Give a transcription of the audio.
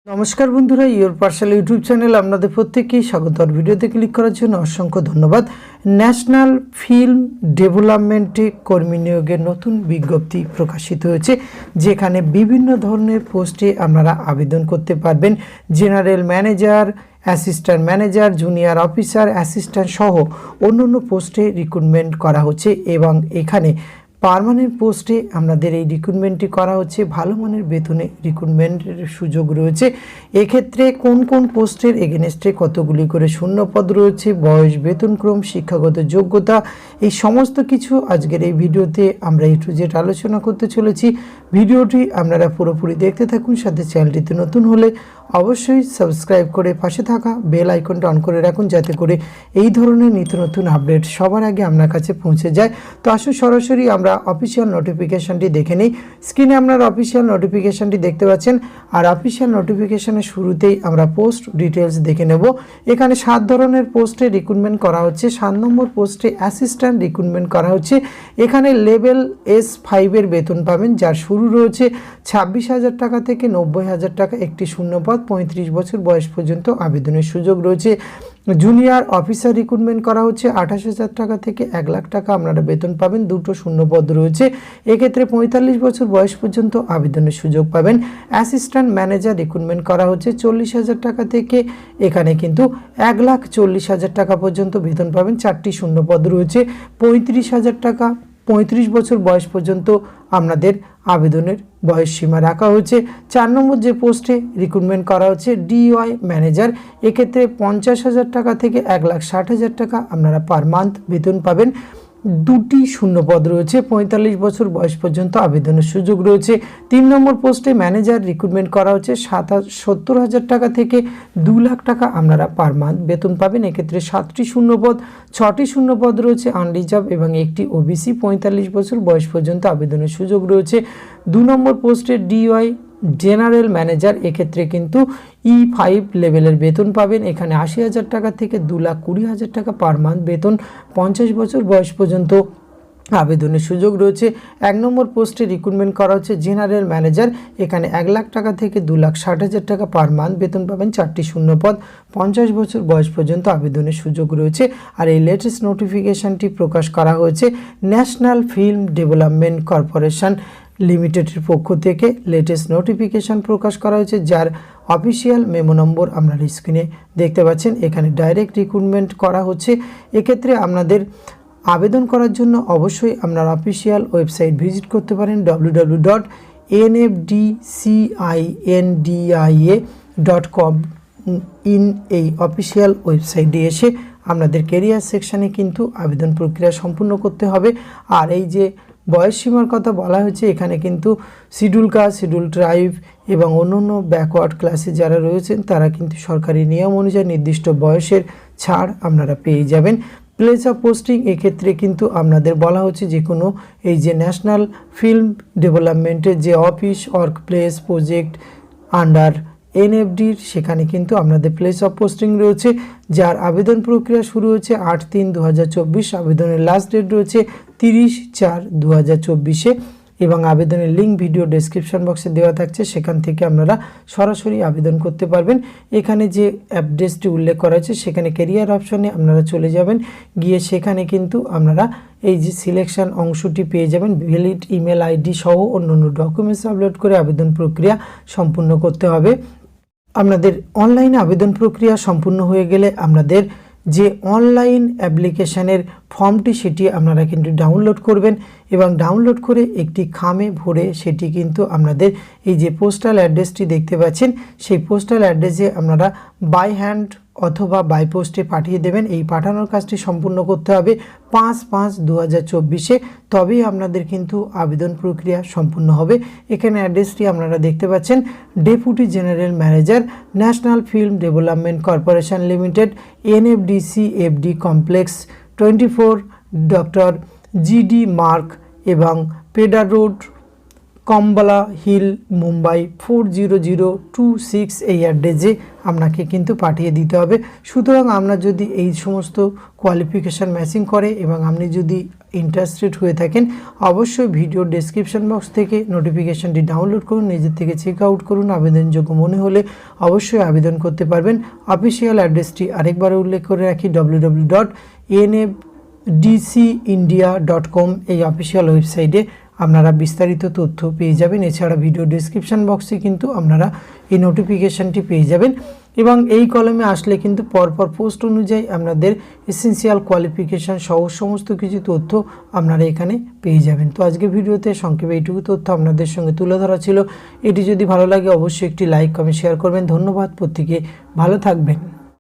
নমস্কার বন্ধুরা, your parcel YouTube channel আপনাদের প্রত্যেককেই স্বাগত। আর ভিডিওতে ক্লিক করার জন্য অসংখ্য ধন্যবাদ। ন্যাশনাল ফিল্ম ডেভেলপমেন্টে কর্মী নিয়োগের নতুন বিজ্ঞপ্তি প্রকাশিত হয়েছে, যেখানে বিভিন্ন ধরনের পোস্টে আপনারা আবেদন করতে পারবেন। General manager, assistant manager, junior officer, assistant সহ অন্যান্য পোস্টে রিক্রুটমেন্ট করা হচ্ছে এবং এখানে পার্মানেন্ট পোস্টে আপনাদের এই রিক্রুটমেন্টটি করা হচ্ছে। ভালো মানের বেতনে রিক্রুটমেন্টের সুযোগ রয়েছে। এক্ষেত্রে কোন কোন পোস্টের এগেনস্টে কতগুলি করে শূন্যপদ রয়েছে, বয়স, বেতনক্রম, শিক্ষাগত যোগ্যতা, এই সমস্ত কিছু আজকের এই ভিডিওতে আমরা A to Z আলোচনা করতে চলেছি। ভিডিওটি আপনারা পুরোপুরি দেখতে থাকুন। সাথে চ্যানেলটিতে নতুন হলে অবশ্যই সাবস্ক্রাইব করে পাশে থাকা বেল আইকনটা অন করে রাখুন, যাতে করে এই ধরনের নিত্য নতুন আপডেট সবার আগে আপনার কাছে পৌঁছে যায়। তো আসুন সরাসরি আমরা অফিসিয়াল নোটিফিকেশানটি দেখে নিই। স্ক্রিনে আপনারা অফিসিয়াল নোটিফিকেশানটি দেখতে পাচ্ছেন। আর অফিসিয়াল নোটিফিকেশানের শুরুতেই আমরা পোস্ট ডিটেলস দেখে নেব। এখানে 7 ধরনের পোস্টে রিক্রুটমেন্ট করা হচ্ছে। 7 নম্বর পোস্টে অ্যাসিস্ট্যান্ট রিক্রুটমেন্ট করা হচ্ছে। এখানে লেভেল S5-এর বেতন পাবেন, যার শুরু রয়েছে 26,000 টাকা থেকে 90,000 টাকা। একটি শূন্যপদ, 35 বছর বয়স পর্যন্ত আবেদনের সুযোগ রয়েছে। জুনিয়র অফিসার রিক্রুটমেন্ট করা হচ্ছে 28,000 টাকা থেকে 1 লাখ টাকা আপনারা বেতন পাবেন। 2টো শূন্যপদ রয়েছে। এক্ষেত্রে 45 বছর বয়স পর্যন্ত আবেদনের সুযোগ পাবেন। অ্যাসিস্ট্যান্ট ম্যানেজার রিক্রুটমেন্ট করা হচ্ছে 40,000 টাকা থেকে এখানে কিন্তু 1,40,000 টাকা পর্যন্ত বেতন পাবেন। 4টি শূন্যপদ রয়েছে। 35,000 টাকা 35 বছর বয়স পর্যন্ত আপনাদের আবেদনের বয়স সীমা রাখা হয়েছে। 4 নম্বর যে পোস্টে রিক্রুটমেন্ট করা হচ্ছে DY ম্যানেজার, এক্ষেত্রে 50,000 টাকা থেকে 1,60,000 টাকা আপনারা পার মান্থ বেতন পাবেন। 2টি শূন্যপদ রয়েছে। 45 বছর বয়স পর্যন্ত আবেদনের সুযোগ রয়েছে। 3 নম্বর পোস্টে ম্যানেজার রিক্রুটমেন্ট করা হচ্ছে 70,000 টাকা থেকে 2 লাখ টাকা আপনারা পার মান্থ বেতন পাবেন। এক্ষেত্রে 7টি শূন্যপদ, 6টি শূন্যপদ রয়েছে আনরিজার্ভ এবং একটি OBC। 45 বছর বয়স পর্যন্ত আবেদনের সুযোগ রয়েছে। 2 নম্বর পোস্টে DY জেনারেল ম্যানেজার, এক্ষেত্রে কিন্তু E5 লেভেলের বেতন পাবেন। এখানে 80,000 টাকা থেকে 2,20,000 টাকা পার মান্থ বেতন। 50 বছর বয়স পর্যন্ত আবেদনের সুযোগ রয়েছে। 1 নম্বর পোস্টে রিক্রুটমেন্ট করা হচ্ছে জেনারেল ম্যানেজার, এখানে 1 লাখ টাকা থেকে 2,60,000 টাকা পার মান্থ বেতন পাবেন। 4টি শূন্যপদ, 50 বছর বয়স পর্যন্ত আবেদনের সুযোগ রয়েছে। আর এই লেটেস্ট নোটিফিকেশানটি প্রকাশ করা হয়েছে ন্যাশনাল ফিল্ম ডেভেলপমেন্ট কর্পোরেশন লিমিটেডের পক্ষ থেকে। লেটেস্ট নোটিফিকেশান প্রকাশ করা হয়েছে, যার অফিসিয়াল মেমো নম্বর আপনারা স্ক্রিনে দেখতে পাচ্ছেন। এখানে ডাইরেক্ট রিক্রুটমেন্ট করা হচ্ছে। এক্ষেত্রে আপনাদের আবেদন করার জন্য অবশ্যই আপনার অফিসিয়াল ওয়েবসাইট ভিজিট করতে পারেন www.nfdcindia.com। এই অফিসিয়াল ওয়েবসাইটে এসে আপনাদের কেরিয়ার সেকশানে কিন্তু আবেদন প্রক্রিয়া সম্পূর্ণ করতে হবে। আর এই যে বয়স সীমার কথা বলা হয়েছে, এখানে কিন্তু শিডিউল কাস্ট, শিডিউল ট্রাইব এবং অন্যান্য ব্যাকওয়ার্ড ক্লাসে যারা রয়েছেন তারা কিন্তু সরকারি নিয়ম অনুযায়ী নির্দিষ্ট বয়সের ছাড় আপনারা পেয়ে যাবেন। প্লেস অফ পোস্টিং, এক্ষেত্রে কিন্তু আপনাদের বলা হচ্ছে যে কোনো এই যে ন্যাশনাল ফিল্ম ডেভেলপমেন্টের যে office, work place, project under NFDর সেখানে কিন্তু আপনাদের প্লেস অফ পোস্টিং রয়েছে, যার আবেদন প্রক্রিয়া শুরু হচ্ছে 8/3/2024। আবেদনের লাস্ট ডেট রয়েছে 30/4/2024 এবং আবেদনের লিঙ্ক ভিডিও ডেসক্রিপশন বক্সে দেওয়া থাকছে, সেখান থেকে আপনারা সরাসরি আবেদন করতে পারবেন। এখানে যে অ্যাড্রেসটি উল্লেখ করা হয়েছে সেখানে ক্যারিয়ার অপশনে আপনারা চলে যাবেন, গিয়ে সেখানে কিন্তু আপনারা এই যে সিলেকশন অংশটি পেয়ে যাবেন। ভ্যালিড ইমেল ID সহ অন্যান্য ডকুমেন্টস আপলোড করে আবেদন প্রক্রিয়া সম্পূর্ণ করতে হবে। আপনাদের অনলাইনে আবেদন প্রক্রিয়া সম্পূর্ণ হয়ে গেলে আপনাদের যে অনলাইন অ্যাপ্লিকেশানের ফর্মটি সেটি আপনারা কিন্তু ডাউনলোড করবেন এবং ডাউনলোড করে একটি খামে ভরে সেটি কিন্তু আপনাদের এই যে পোস্টাল অ্যাড্রেসটি দেখতে পাচ্ছেন সেই পোস্টাল অ্যাড্রেসে আপনারা বাই হ্যান্ড অথবা বাই পোস্টে পাঠিয়ে দেবেন। এই পাঠানোর কাজটি সম্পূর্ণ করতে হবে 5/5/2024, তবেই আপনাদের কিন্তু আবেদন প্রক্রিয়া সম্পূর্ণ হবে। এখানে অ্যাড্রেসটি আপনারা দেখতে পাচ্ছেন, deputy general manager, national film development corporation limited, NFDC/FD complex 24, doctor GD mark এবং পেডার রোড, কম্বালা হিল মুম্বাই 40026 এই অ্যাড্রেসে আপনাকে কিন্তু পাঠিয়ে দিতে হবে। সুতরাং আপনার যদি এই সমস্ত কোয়ালিফিকেশান ম্যাচিং করে এবং আপনি যদি ইন্টারেস্টেড হয়ে থাকেন, অবশ্যই ভিডিও ডেসক্রিপশন বক্স থেকে নোটিফিকেশানটি ডাউনলোড করুন, নিজের থেকে চেক আউট করুন। আবেদনযোগ্য মনে হলে অবশ্যই আবেদন করতে পারবেন। অফিসিয়াল অ্যাড্রেসটি আরেকবার উল্লেখ করে রাখি, www.nfdcindia.com এই অফিসিয়াল ওয়েবসাইটে আপনারা বিস্তারিত তথ্য পেয়ে যাবেন। এছাড়া ভিডিও ডেসক্রিপশন বক্সে কিন্তু আপনারা এই নোটিফিকেশানটি পেয়ে যাবেন এবং এই কলমে আসলে কিন্তু পরপর পোস্ট অনুযায়ী আপনাদের এসেনশিয়াল কোয়ালিফিকেশান সহ সমস্ত কিছু তথ্য আপনারা এখানে পেয়ে যাবেন। তো আজকে ভিডিওতে সংক্ষেপে এইটুকু তথ্য আপনাদের সঙ্গে তুলে ধরা ছিল। এটি যদি ভালো লাগে অবশ্যই একটি লাইক কমেন্ট শেয়ার করবেন। ধন্যবাদ, প্রত্যেকে ভালো থাকবেন।